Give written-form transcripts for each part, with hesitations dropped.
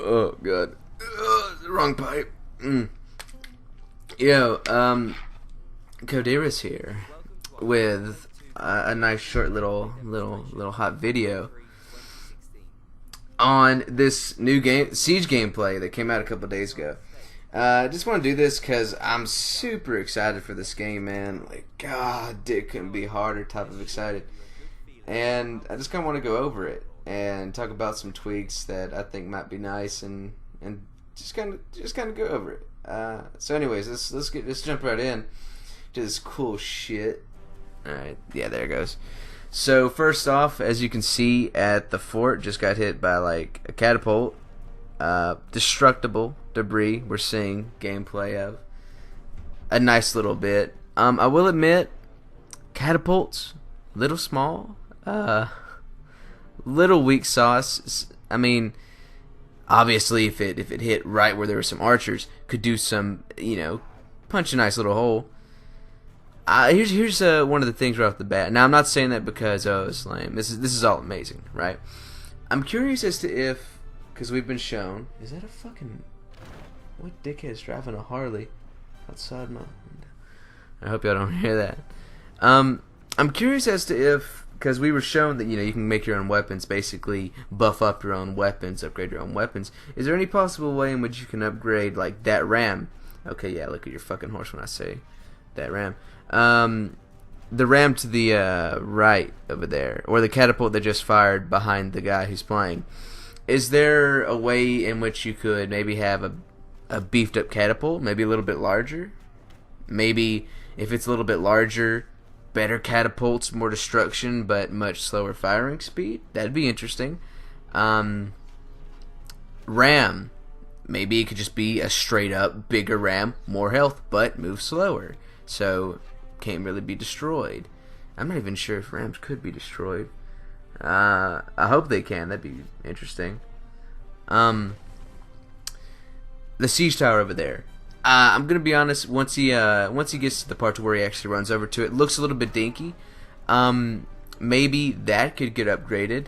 Oh god. Wrong pipe. Yo, Kodira's here with a nice short little hot video on this new game Siege gameplay that came out a couple days ago. I just want to do this because I'm super excited for this game, man. Like, God, it couldn't be harder type of excited. And I just kind of want to go over it and talk about some tweaks that I think might be nice and just kind of go over it. So anyways, let's jump right in to this cool shit. All right, yeah, there it goes. So first off, as you can see at the fort, just got hit by like a catapult. Destructible debris we're seeing gameplay of a nice little bit. I will admit, catapults, little small, little weak sauce. I mean, obviously if it hit right where there were some archers, could do some, punch a nice little hole. Here's one of the things right off the bat. Now I'm not saying that because it's lame. This is all amazing, right? I'm curious as to if, because we've been shown, is that a fucking, what dickhead's driving a Harley outside my window? I hope y'all don't hear that. I'm curious as to if, because we were shown that you can make your own weapons, basically buff up your own weapons, upgrade your own weapons. Is there any possible way in which you can upgrade like that ram? Okay, yeah, look at your fucking horse when I say that ram. The ram to the right over there, or the catapult that just fired behind the guy who's playing. Is there a way in which you could maybe have a beefed up catapult, maybe a little bit larger? Maybe if it's a little bit larger, better catapults, more destruction, but much slower firing speed? That'd be interesting. Ram. Maybe it could just be a straight up bigger ram, more health, but move slower. So, can't really be destroyed. I'm not even sure if rams could be destroyed. I hope they can. That'd be interesting. The siege tower over there. I'm gonna be honest. Once he gets to the part where he actually runs over to it, looks a little bit dinky. Maybe that could get upgraded,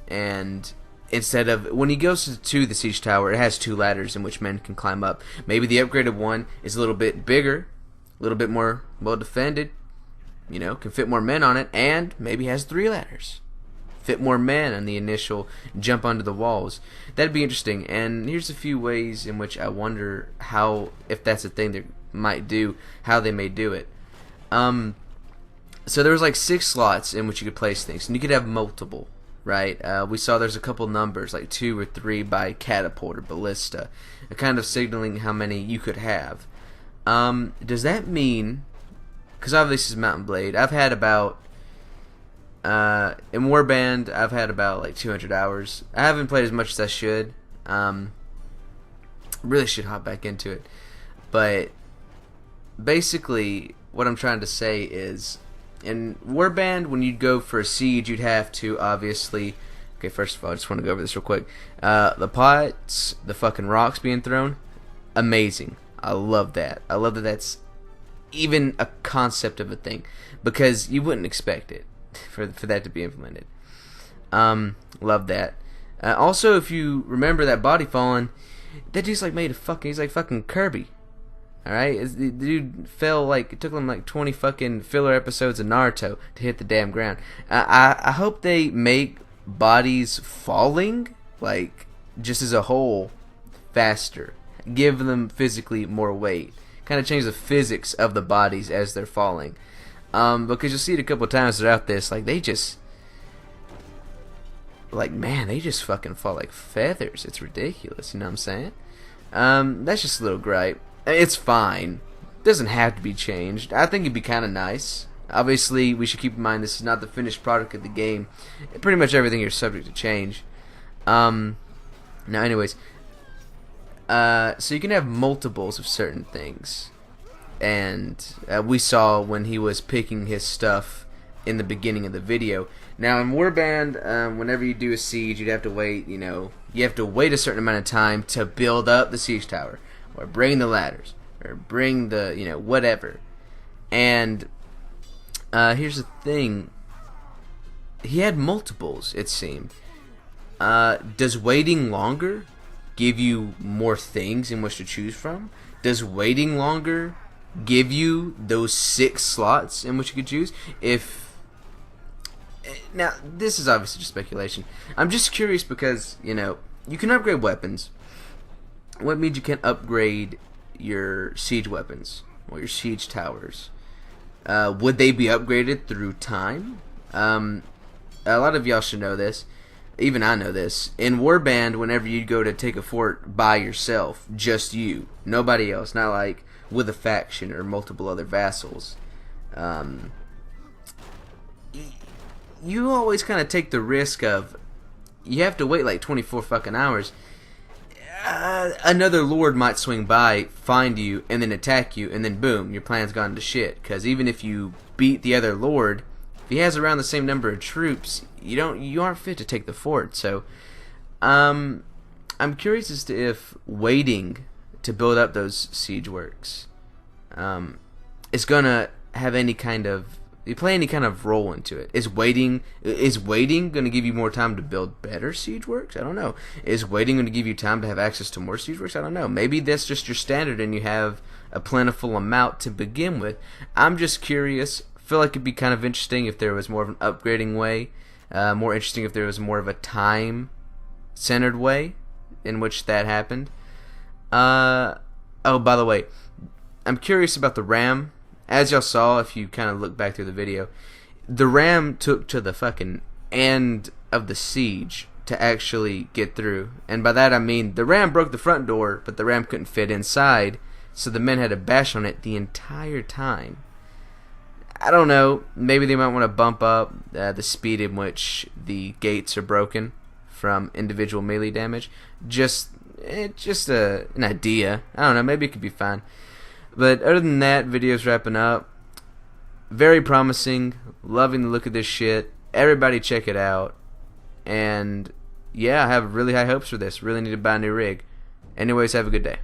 and instead of when he goes to the siege tower, it has 2 ladders in which men can climb up. Maybe the upgraded one is a little bit bigger, a little bit more well defended. Can fit more men on it, and maybe has 3 ladders. Fit more men on the initial jump onto the walls. That'd be interesting. And here's a few ways in which I wonder how, if that's a thing they might do, how they may do it. So there was like 6 slots in which you could place things, and you could have multiple, right? We saw there's a couple numbers, like 2 or 3 by catapult or ballista, kind of signaling how many you could have. Does that mean, because obviously this is Mountain Blade, I've had about in Warband, I've had about like 200 hours. I haven't played as much as I should. Really should hop back into it. But basically, what I'm trying to say is, in Warband, when you'd go for a siege, you'd have to obviously. Okay, first of all, I just want to go over this real quick. The pots, the fucking rocks being thrown, amazing. I love that. I love that that's even a concept of a thing, because you wouldn't expect it for that to be implemented. Love that. Also, if you remember that body falling, that dude's like he's like fucking Kirby. Alright? The dude fell like, it took him like 20 fucking filler episodes of Naruto to hit the damn ground. I hope they make bodies falling, like, just as a whole, faster. Give them physically more weight. Kind of change the physics of the bodies as they're falling. Because you'll see it a couple times throughout this, like they just fucking fall like feathers. It's ridiculous, you know what I'm saying? That's just a little gripe. It's fine. Doesn't have to be changed. I think it'd be kind of nice. Obviously, we should keep in mind this is not the finished product of the game. Pretty much everything is subject to change. Now, anyways, so you can have multiples of certain things. And we saw when he was picking his stuff in the beginning of the video. Now in Warband, whenever you do a siege, you'd have to wait, you have to wait a certain amount of time to build up the siege tower, or bring the ladders, or bring the, whatever. And here's the thing, he had multiples, it seemed. Does waiting longer give you more things in which to choose from? Does waiting longer give you those 6 slots in which you could choose? Now, this is obviously just speculation. I'm just curious because, you know, you can upgrade weapons. What means you can upgrade your siege weapons or your siege towers? Would they be upgraded through time? A lot of y'all should know this. Even I know this. In Warband, whenever you go to take a fort by yourself, just you, nobody else, not like with a faction or multiple other vassals, you always kind of take the risk of you have to wait like 24 fucking hours. Another lord might swing by, find you, and then attack you, and then boom, your plan's gone to shit. Because even if you beat the other lord, if he has around the same number of troops, you aren't fit to take the fort. So, I'm curious as to if waiting to build up those siege works, is gonna have any kind of play any kind of role into it. Is waiting going to give you more time to build better siege works? I don't know. Is waiting going to give you time to have access to more siege works? I don't know. Maybe that's just your standard and you have a plentiful amount to begin with. I'm just curious. Feel like it'd be kind of interesting if there was more of an upgrading way. More interesting if there was more of a time-centered way in which that happened. Oh, by the way, I'm curious about the RAM. As y'all saw, if you kind of look back through the video, the ram took to the fucking end of the siege to actually get through. And by that I mean the ram broke the front door, but the ram couldn't fit inside, so the men had to bash on it the entire time. I don't know, maybe they might want to bump up the speed in which the gates are broken from individual melee damage. Just an idea. I don't know, maybe it could be fine. But other than that, video's wrapping up. Very promising. Loving the look of this shit. Everybody check it out. And yeah, I have really high hopes for this. Really need to buy a new rig. Anyways, have a good day.